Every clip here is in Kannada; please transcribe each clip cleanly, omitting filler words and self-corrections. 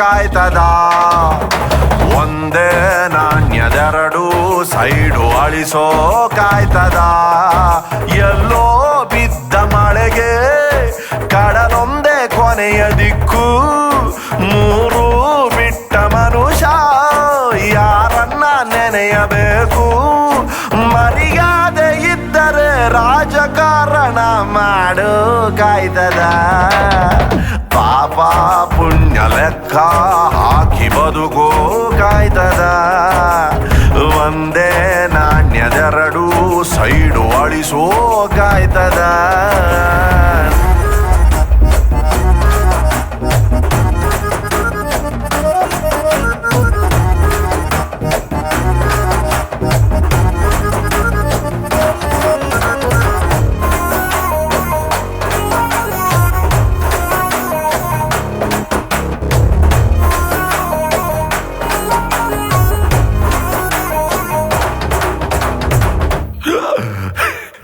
ಕಾಯ್ತದ. ಒಂದೇ ನಾಣ್ಯದೆರಡು ಸೈಡು ಅಳಿಸೋ ಕಾಯ್ತದ. ಎಲ್ಲೋ ಬಿದ್ದ ಮಳೆಗೆ ಕಡಲೊಂದೇ ಕೊನೆಯ ದಿಕ್ಕು. ಮೂರು ಬಿಟ್ಟ ಮನುಷ್ಯ ಯಾರನ್ನ ನೆನೆಯಬೇಕು. ಮರ್ಯಾದೆ ಇದ್ದರೆ ರಾಜಕಾರಣ ಮಾಡು ಕಾಯ್ತದ. ಪಾಪ ಪುಣ್ಯ ಲೆಕ್ಕ ಹಾಕಿ ಬದುಕೋ ಕಾಯ್ತದ. ಒಂದೇ ನಾಣ್ಯದೆರಡು ಸೈಡು ಅಳಿಸೋ ಕಾಯ್ತದ.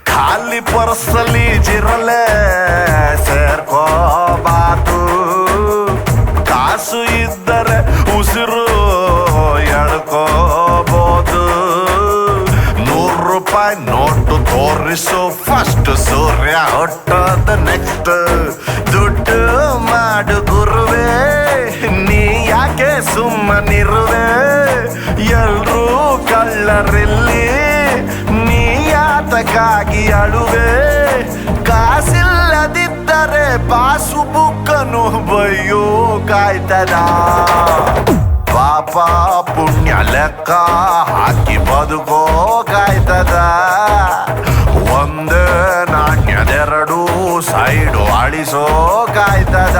ಖಾಲಿ ಪರ್ಸಲಿ ಜಿರಲೆ ಸೇರ್ಕೋಬಾತು. ಕಾಸು ಇದ್ದರೆ ಉಸಿರು ಎಳ್ಕೋಬೋದು. ₹100 ನೋಟು ತೋರಿಸು ಫಸ್ಟ್, ಸೂರ್ಯ ಹುಟ್ಟೋದ ನೆಕ್ಸ್ಟ್. ದುಡ್ಡು ಮಾಡು ಗುರುವೇ, ನೀ ಯಾಕೆ ಸುಮ್ಮನಿರುವೆ. ಎಲ್ರೂ ಕಳ್ಳರಿಲ್ಲಿ, ನೀ ಯಾತಕ್ಕಾಗಿ ಅಳುವೆ. ಕಾಸಿಲ್ಲದಿದ್ದರೆ ಪಾಸು ಬುಕ್ಕನು ಬಯ್ಯೋ ಕಾಯ್ತದ. ಪಾಪ ಪುಣ್ಯ ಲೆಕ್ಕ ಹಾಕಿ ಬದುಕೋ ಕಾಯ್ತದ. ಒಂದೇ ನಾಣ್ಯದೆರಡು ಸೈಡು ಅಳಿಸೋ ಕಾಯ್ತದ.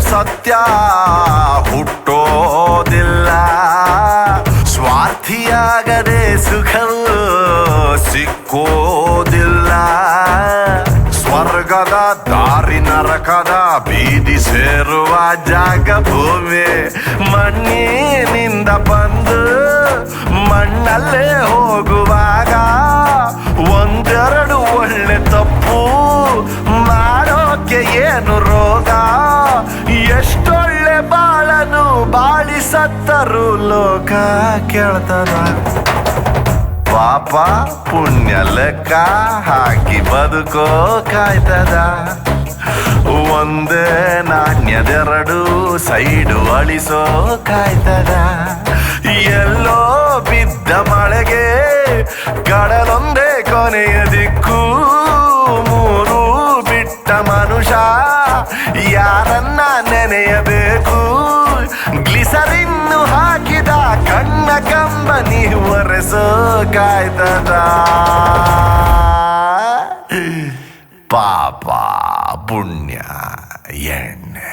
ಸತ್ಯ ಹುಟ್ಟೋದಿಲ್ಲ, ಸ್ವಾರ್ಥಿಯಾಗದೆ ಸುಖವು ಸಿಕ್ಕೋದಿಲ್ಲ. ಸ್ವರ್ಗದ ದಾರಿ ನರಕದ ಬೀದಿ ಸೇರುವ ಜಾಗ ಭೂಮಿ. ಮಣ್ಣಿನಿಂದ ಬಂದು ಮಣ್ಣಲ್ಲೇ ಹೋಗುವಾಗ ಒಂದೆರಡು ಒಳ್ಳೆ ತಪ್ಪು ಮಾಡೋಕೆ ಏನು ರೋಗ. ಎಷ್ಟೊಳ್ಳೆ ಬಾಳನು ಬಾಳಿ ಸತ್ತರು ಲೋಕ ಕೇಳ್ತದ. ಪಾಪ ಪುಣ್ಯ ಲೆಕ್ಕ ಹಾಕಿ ಬದುಕೋ ಕಾಯ್ತದ. ಒಂದೇ ನಾಣ್ಯದೆರಡು ಸೈಡು ಅಳಿಸೋ ಕಾಯ್ತದ. ಎಲ್ಲೋ ಬಿದ್ದ ಮಳೆಗೆ ಕಡಲೊಂದೇ ಕೊನೆಯ ದಿಕ್ಕು. ಮೂರು ಬಿಟ್ಟ ಮನುಷ್ಯ ಯಾರನ್ನ ನೆನೆಯಬೇಕು. ಗ್ಲಿಸರಿನ್ನು ಹಾಕಿದ ಕಣ್ಣ ಕಂಬನಿ ಒರೆಸೋ ಕಾಯ್ತದ. ಪಾಪ ಪುಣ್ಯ ಎಣ್ಣೆ.